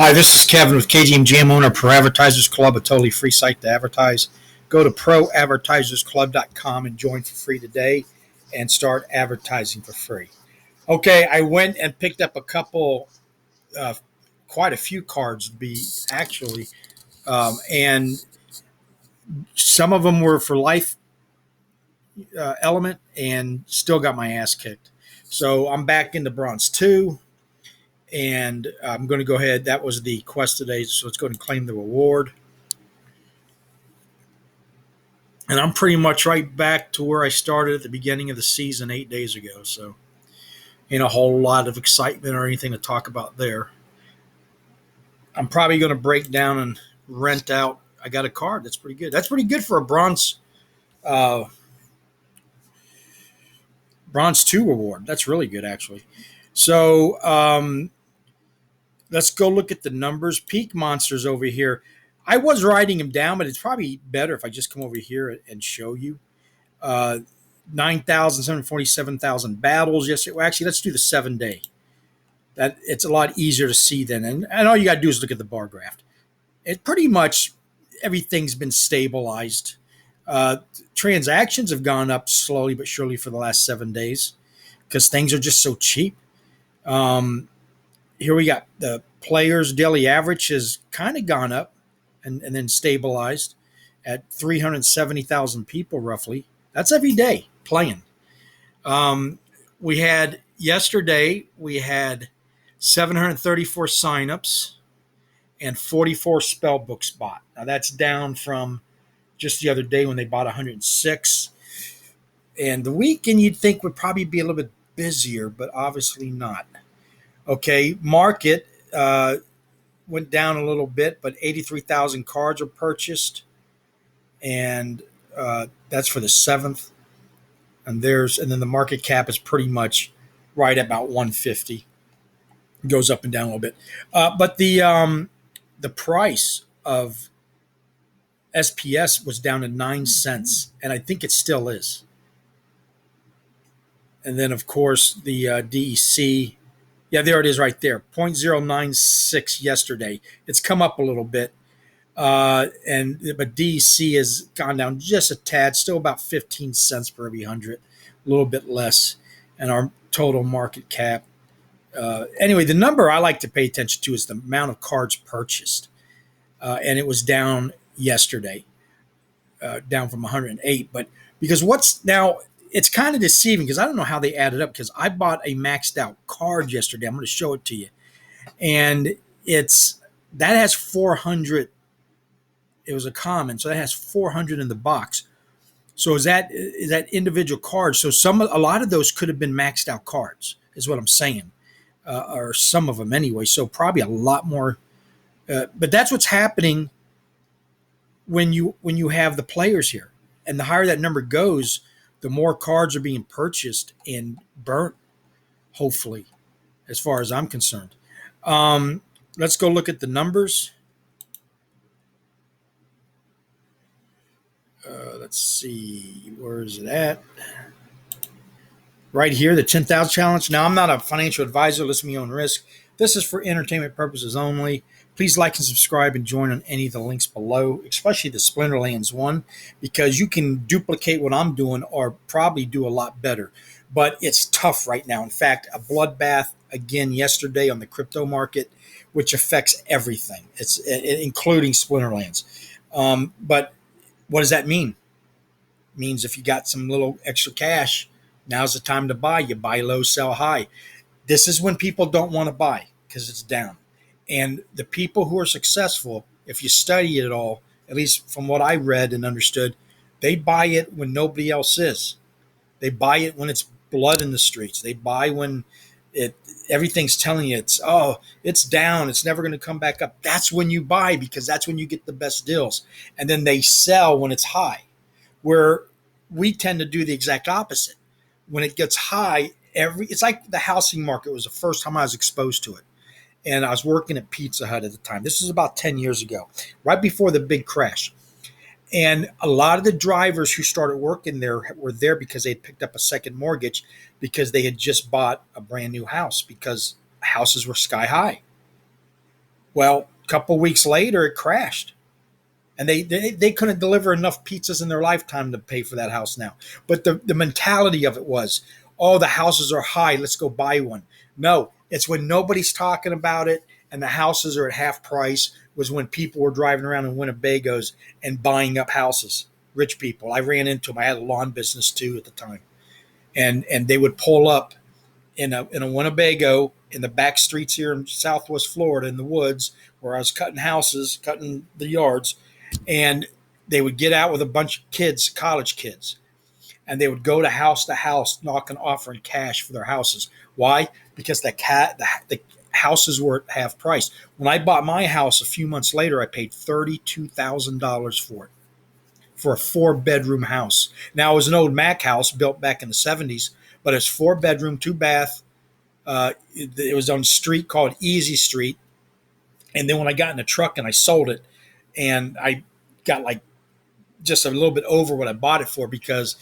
Hi, this is Kevin with KGM owner, ProAdvertisersClub, a totally free site to advertise. Go to ProAdvertisersClub.com and join for free today and start advertising for free. Okay, I went and picked up a couple, uh, quite a few cards, and some of them were for life element and still got my ass kicked. So I'm back into bronze 2. And I'm going to go ahead. That was the quest today. So let's go ahead and claim the reward. And I'm pretty much right back to where I started at the beginning of the season 8 days ago. So ain't a whole lot of excitement or anything to talk about there. I'm probably going to break down and rent out. I got a card. That's pretty good. That's pretty good for a uh, bronze 2 reward. That's really good, actually. So let's go look at the numbers. Peak Monsters over here. I was writing them down, but it's probably better if I just come over here and show you. 9,747,000 battles yesterday. Well, actually, let's do the 7-day. That it's a lot easier to see then, and all you got to do is look at the bar graph. It pretty much everything's been stabilized. Transactions have gone up slowly but surely for the last 7 days because things are just so cheap. Here we got the players' daily average has kind of gone up and then stabilized at 370,000 people roughly. That's every day playing. Yesterday, we had 734 signups and 44 spell books bought. Now that's down from just the other day when they bought 106. And the weekend you'd think would probably be a little bit busier, but obviously not. Okay, market went down a little bit, but 83,000 cards were purchased, and that's for the 7th. And then the market cap is pretty much right at about 150. It goes up and down a little bit, but the price of SPS was down to 9 cents, and I think it still is. And then of course the DEC. Yeah, there it is right there, 0.096 yesterday. It's come up a little bit, but DEC has gone down just a tad, still about 15 cents per every 100, a little bit less. And our total market cap. Anyway, the number I like to pay attention to is the amount of cards purchased. And it was down yesterday, down from 108. But because it's kind of deceiving because I don't know how they added up because I bought a maxed out card yesterday. I'm going to show it to you. And that has 400. It was a common, so that has 400 in the box. So is that individual cards? So a lot of those could have been maxed out cards, is what I'm saying, or some of them anyway. So probably a lot more. But that's what's happening when you have the players here, and the higher that number goes, the more cards are being purchased and burnt, hopefully, as far as I'm concerned. Let's go look at the numbers. Let's see. Where is it at? Right here, the 10,000 challenge. Now, I'm not a financial advisor. Listen to me on risk. This is for entertainment purposes only. Please like and subscribe and join on any of the links below, especially the Splinterlands one, because you can duplicate what I'm doing or probably do a lot better. But it's tough right now. In fact, a bloodbath again yesterday on the crypto market, which affects everything. It's including Splinterlands. But what does that mean? It means if you got some little extra cash, now's the time to buy. You buy low, sell high. This is when people don't want to buy because it's down. And the people who are successful, if you study it at all, at least from what I read and understood, they buy it when nobody else is. They buy it when it's blood in the streets. They buy when everything's telling you it's down. It's never going to come back up. That's when you buy because that's when you get the best deals. And then they sell when it's high, where we tend to do the exact opposite. When it gets high, it's like the housing market was the first time I was exposed to it. And I was working at Pizza Hut at the time. This is about 10 years ago, right before the big crash. And a lot of the drivers who started working there were there because they had picked up a second mortgage because they had just bought a brand new house because houses were sky high. Well, a couple weeks later, it crashed. And they couldn't deliver enough pizzas in their lifetime to pay for that house now. But the mentality of it was, oh, the houses are high, let's go buy one. No, it's when nobody's talking about it and the houses are at half price was when people were driving around in Winnebagos and buying up houses. Rich people. I ran into them. I had a lawn business too at the time. And they would pull up in a Winnebago in the back streets here in Southwest Florida in the woods where I was cutting houses, cutting the yards, and they would get out with a bunch of kids, college kids, and they would go to house, knocking, offering cash for their houses. Why? Because the houses were at half price. When I bought my house a few months later, I paid $32,000 for it, for a 4-bedroom house. Now it was an old Mac house built back in the 70s, but it's 4-bedroom, 2-bath. It was on a street called Easy Street. And then when I got in the truck and I sold it, and I got like just a little bit over what I bought it for because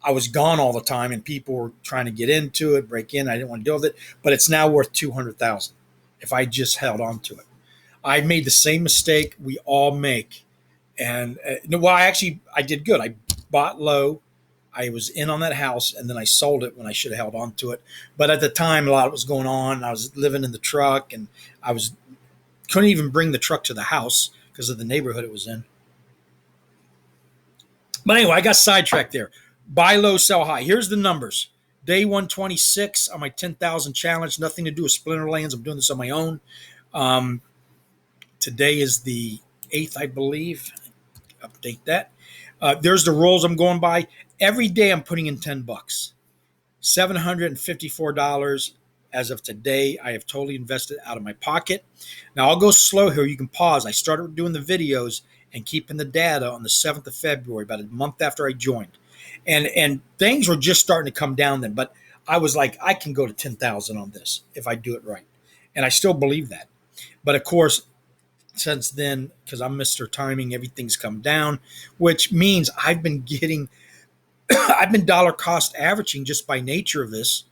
I was gone all the time and people were trying to get into it, break in. I didn't want to deal with it, but it's now worth $200,000 if I just held on to it. I made the same mistake we all make, and well, I did good. I bought low. I was in on that house, and then I sold it when I should have held on to it. But at the time, a lot was going on. I was living in the truck, and couldn't even bring the truck to the house because of the neighborhood it was in. But anyway, I got sidetracked there. Buy low, sell high. Here's the numbers. Day 126 on my 10,000 challenge. Nothing to do with Splinterlands. I'm doing this on my own. Today is the 8th, I believe. Update that. There's the rolls I'm going by. Every day I'm putting in $10. $754 as of today. I have totally invested out of my pocket. Now I'll go slow here. You can pause. I started doing the videos and keeping the data on the 7th of February, about a month after I joined. And things were just starting to come down then, but I was like, I can go to 10,000 on this if I do it right. And I still believe that. But of course, since then, because I'm Mr. Timing, everything's come down, which means I've been dollar cost averaging just by nature of this.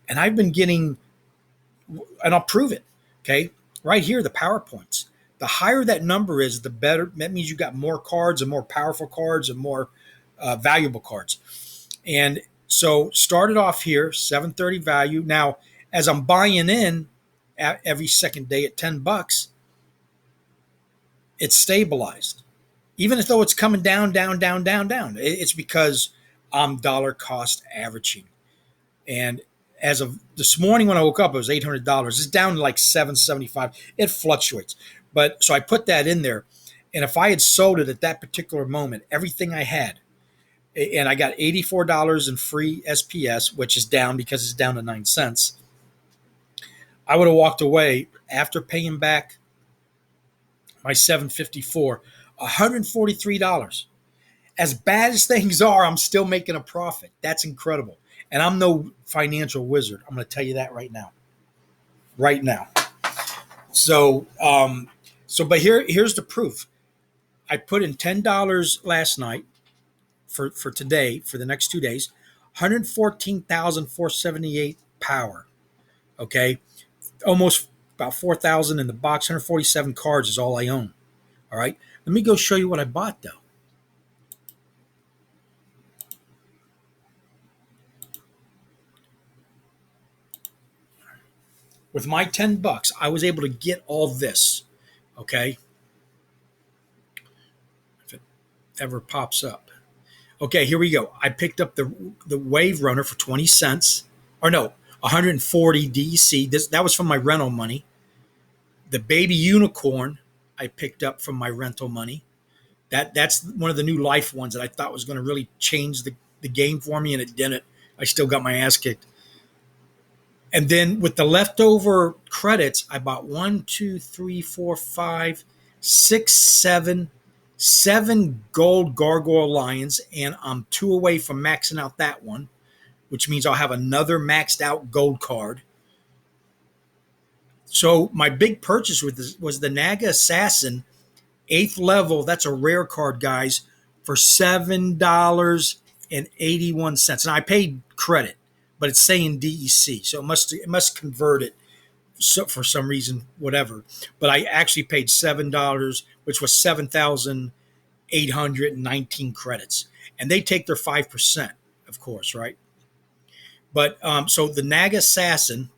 And I've been getting, and I'll prove it. Okay. Right here, the PowerPoints. The higher that number is, the better. That means you got more cards and more powerful cards and more valuable cards. And so started off here, 730 value. Now, as I'm buying in every second day at $10, it's stabilized. Even though it's coming down, down, down, down, down. It's because I'm dollar cost averaging. And as of this morning when I woke up, it was $800. It's down to like $775. It fluctuates. But so I put that in there. And if I had sold it at that particular moment, everything I had, and I got $84 in free SPS, which is down because it's down to 9 cents, I would have walked away after paying back my $754, $143. As bad as things are, I'm still making a profit. That's incredible. And I'm no financial wizard. I'm going to tell you that right now. Right now. So, but here's the proof. I put in $10 last night for today, for the next 2 days, 114,478 power. Okay. Almost about 4,000 in the box, 147 cards is all I own. All right. Let me go show you what I bought though. With my $10, I was able to get all this. Okay. If it ever pops up. Okay, here we go. I picked up the Wave Runner for 20 cents. Or no, 140 DC. That was from my rental money. The Baby Unicorn I picked up from my rental money. That's one of the new life ones that I thought was going to really change the game for me, and it didn't. I still got my ass kicked. And then with the leftover credits, I bought 1, 2, 3, 4, 5, 6, 7 gold Gargoyle Lions, and I'm 2 away from maxing out that one, which means I'll have another maxed out gold card. So my big purchase was the Naga Assassin, 8th level. That's a rare card, guys, for $7.81. And I paid credit, but it's saying DEC, so it must convert it so for some reason, whatever. But I actually paid $7, which was 7,819 credits, and they take their 5%, of course, right? But so the Nag Assassin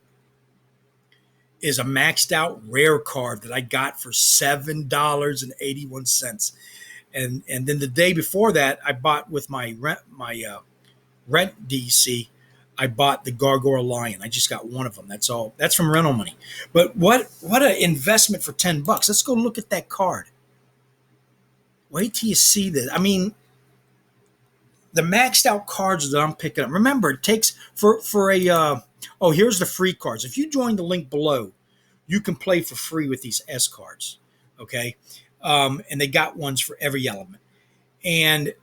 is a maxed out rare card that I got for $7.81. And then the day before that, I bought with my rent DC. I bought the Gargoyle Lion. I just got one of them. That's all. That's from rental money. But what an investment for $10. Let's go look at that card. Wait till you see this. I mean, the maxed out cards that I'm picking up. Remember, it takes for a oh, here's the free cards. If you join the link below, you can play for free with these S cards. Okay, and they got ones for every element. And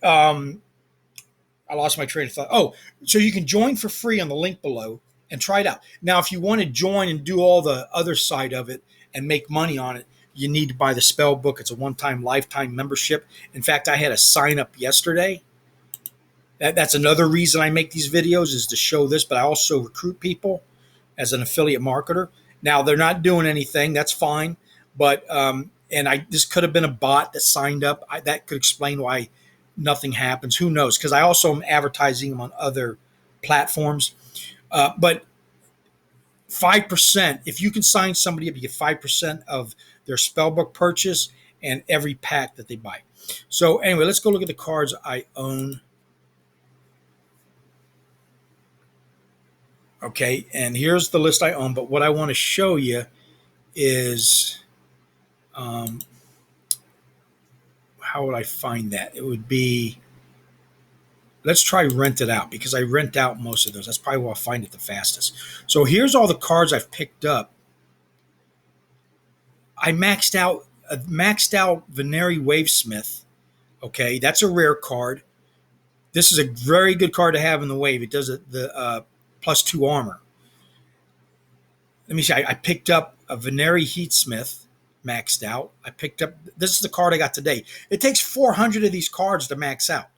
I lost my train of thought. Oh, so you can join for free on the link below and try it out. Now, if you want to join and do all the other side of it and make money on it, you need to buy the spell book. It's a one-time lifetime membership. In fact, I had a sign up yesterday. That's another reason I make these videos, is to show this, but I also recruit people as an affiliate marketer. Now, they're not doing anything. That's fine. But this could have been a bot that signed up. That could explain why nothing happens. Who knows? Because I also am advertising them on other platforms. But 5%, if you can sign somebody up, you get 5% of their spellbook purchase and every pack that they buy. So anyway, let's go look at the cards I own. Okay, and here's the list I own. But what I want to show you is, how would I find that? It would be, let's try rent it out, because I rent out most of those. That's probably where I'll find it the fastest. So here's all the cards I've picked up. I maxed out Veneri Wavesmith. Okay, that's a rare card. This is a very good card to have in the wave. It does the +2 armor. Let me see. I picked up a Veneri Heatsmith maxed out. I picked up, this is the card I got today. It takes 400 of these cards to max out.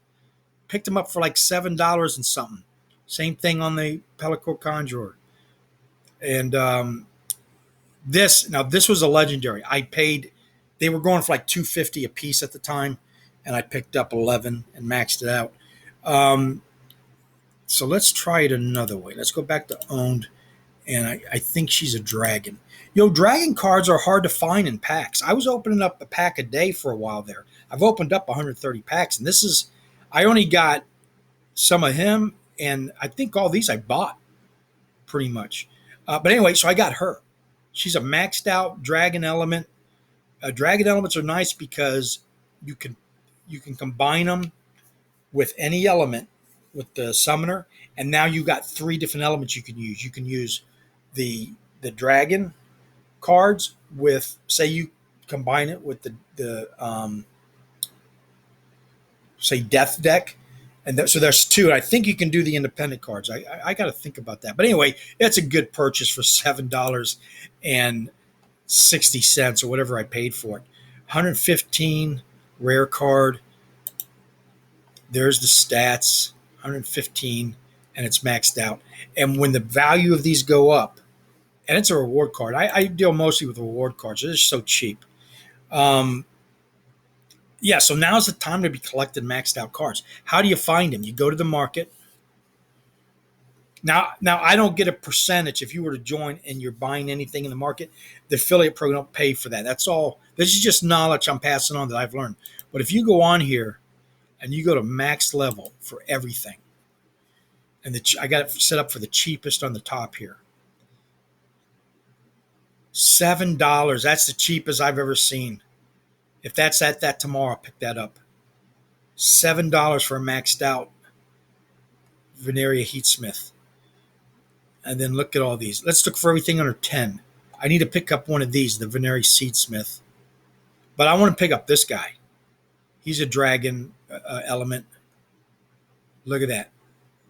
Picked them up for like $7 and something. Same thing on the Pellicle Conjurer. And this was a legendary. They were going for like $250 a piece at the time, and I picked up 11 and maxed it out. So let's try it another way. Let's go back to owned, and I think she's a dragon. Dragon cards are hard to find in packs. I was opening up a pack a day for a while there. I've opened up 130 packs, and I only got some of him, and I think all these I bought pretty much. But anyway, so I got her. She's a maxed out dragon element. Dragon elements are nice because you can combine them with any element with the summoner, and now you got 3 different elements you can use. You can use the dragon cards with, say you combine it with the say death deck, and so there's 2. I think you can do the independent cards. I got to think about that. But anyway, that's a good purchase for $7.60 or whatever I paid for it. 115 rare card. There's the stats, 115, and it's maxed out. And when the value of these go up, and it's a reward card. I deal mostly with reward cards. They're just so cheap. So now's the time to be collecting maxed out cards. How do you find them? You go to the market. Now I don't get a percentage if you were to join and you're buying anything in the market. The affiliate program don't pay for that. That's all. This is just knowledge I'm passing on that I've learned. But if you go on here and you go to max level for everything, and I got it set up for the cheapest on the top here. $7. That's the cheapest I've ever seen. If that's at that tomorrow, I'll pick that up. $7 for a maxed out Veneria Heatsmith. And then look at all these. Let's look for everything under 10. I need to pick up one of these, the Veneria Seedsmith. But I want to pick up this guy. He's a dragon element. Look at that.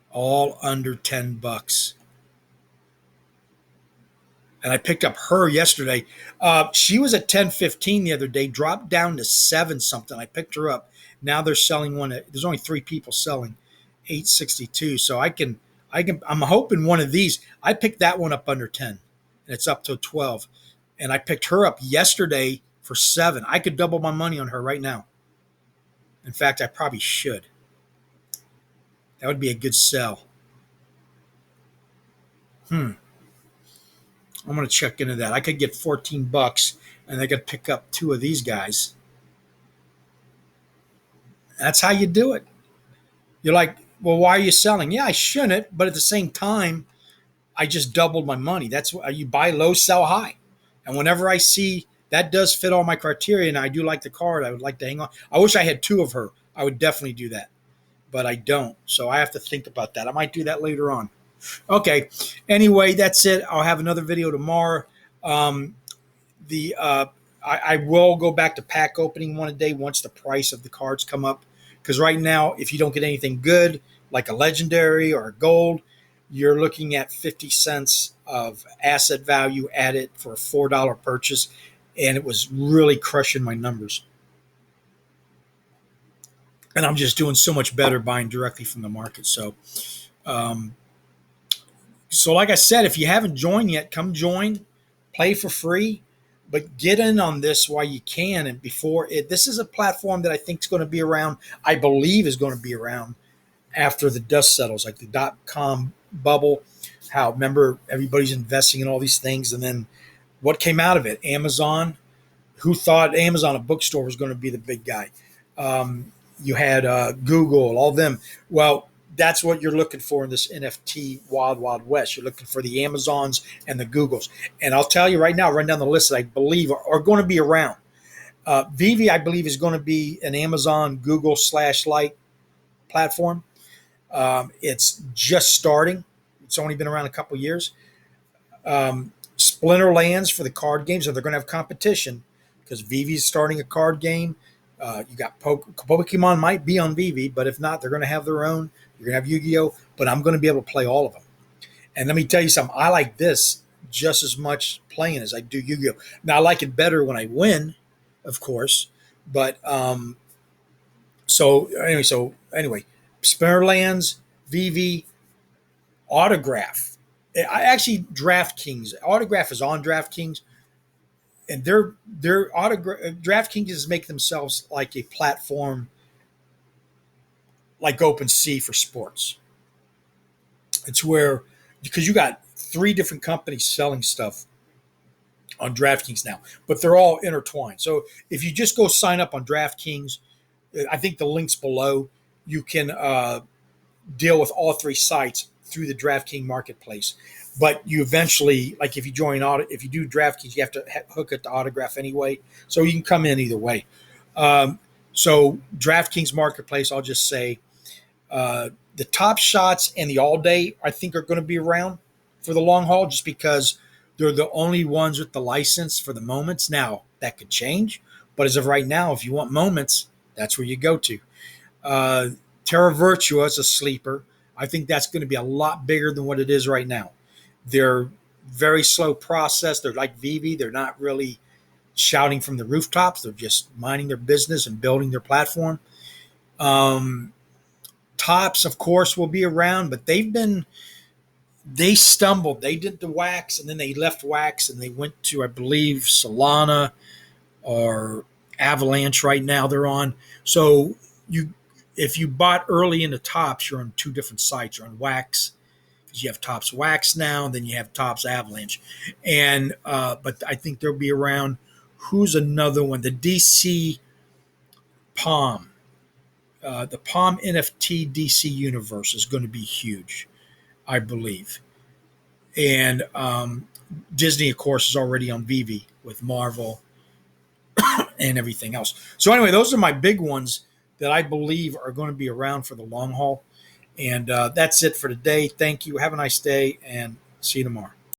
All under $10. And I picked up her yesterday. She was at $10.15 the other day, dropped down to $7 something. I picked her up. Now they're selling one. There's only 3 people selling $8.62. So I can I'm hoping one of these. I picked that one up under 10, and it's up to 12, and I picked her up yesterday for 7. I could double my money on her right now. In fact, I probably should. That would be a good sell. I'm going to check into that. I could get $14, and I could pick up 2 of these guys. That's how you do it. You're like, well, why are you selling? Yeah, I shouldn't, but at the same time, I just doubled my money. That's what you buy low, sell high. And whenever I see that does fit all my criteria, and I do like the card, I would like to hang on. I wish I had 2 of her. I would definitely do that, but I don't. So I have to think about that. I might do that later on. Okay. Anyway, that's it. I'll have another video tomorrow. The I will go back to pack opening one a day once the price of the cards come up. Because right now, if you don't get anything good, like a legendary or a gold, you're looking at 50 cents of asset value added for a $4 purchase. And it was really crushing my numbers. And I'm just doing so much better buying directly from the market. Um, so like I said, if you haven't joined yet, come join, play for free, but get in on this while you can. And before it, this is a platform that I think is going to be around. I believe is going to be around after the dust settles, like the .com bubble. How remember everybody's investing in all these things, and then what came out of it? Amazon. Who thought Amazon, a bookstore, was going to be the big guy? You had Google, all them. Well, that's what you're looking for in this NFT wild, wild west. You're looking for the Amazons and the Googles. And I'll tell you right now, run down the list that I believe are going to be around. Vivi, I believe, is going to be an Amazon Google /Lite platform. It's just starting. It's only been around a couple of years. Splinterlands for the card games, so they're going to have competition because Vivi's starting a card game. You got Pokemon might be on Vivi, but if not, they're going to have their own. You're going to have Yu-Gi-Oh, but I'm going to be able to play all of them. And let me tell you something. I like this just as much playing as I do Yu-Gi-Oh. Now, I like it better when I win, of course. But so anyway, Splinterlands, Vivi, Autograph. I actually DraftKings. Autograph is on DraftKings, and their DraftKings is make themselves like a platform like OpenSea for sports. It's where because you got 3 different companies selling stuff on DraftKings now, but they're all intertwined. So if you just go sign up on DraftKings, I think the links below, you can deal with all 3 sites through the DraftKings marketplace. But you eventually, like if you do DraftKings, you have to hook it to Autograph anyway. So you can come in either way. So DraftKings marketplace, I'll just say the Top Shots and the All Day, I think, are going to be around for the long haul just because they're the only ones with the license for the moments. Now, that could change. But as of right now, if you want moments, that's where you go to. Terra Virtua is a sleeper. I think that's going to be a lot bigger than what it is right now. They're very slow process. They're like Vivi. They're not really shouting from the rooftops. They're just minding their business and building their platform. Tops, of course, will be around, but they stumbled. They did the Wax, and then they left Wax, and they went to, I believe, Solana or Avalanche right now they're on. So if you bought early in the Tops, you're on 2 different sites. You're on Wax, because you have Tops Wax now, and then you have Tops Avalanche. And but I think they'll be around. Who's another one? The DC Palm. The Palm NFT DC universe is going to be huge, I believe. And Disney, of course, is already on Vivi with Marvel and everything else. So anyway, those are my big ones that I believe are going to be around for the long haul. And that's it for today. Thank you. Have a nice day, and see you tomorrow.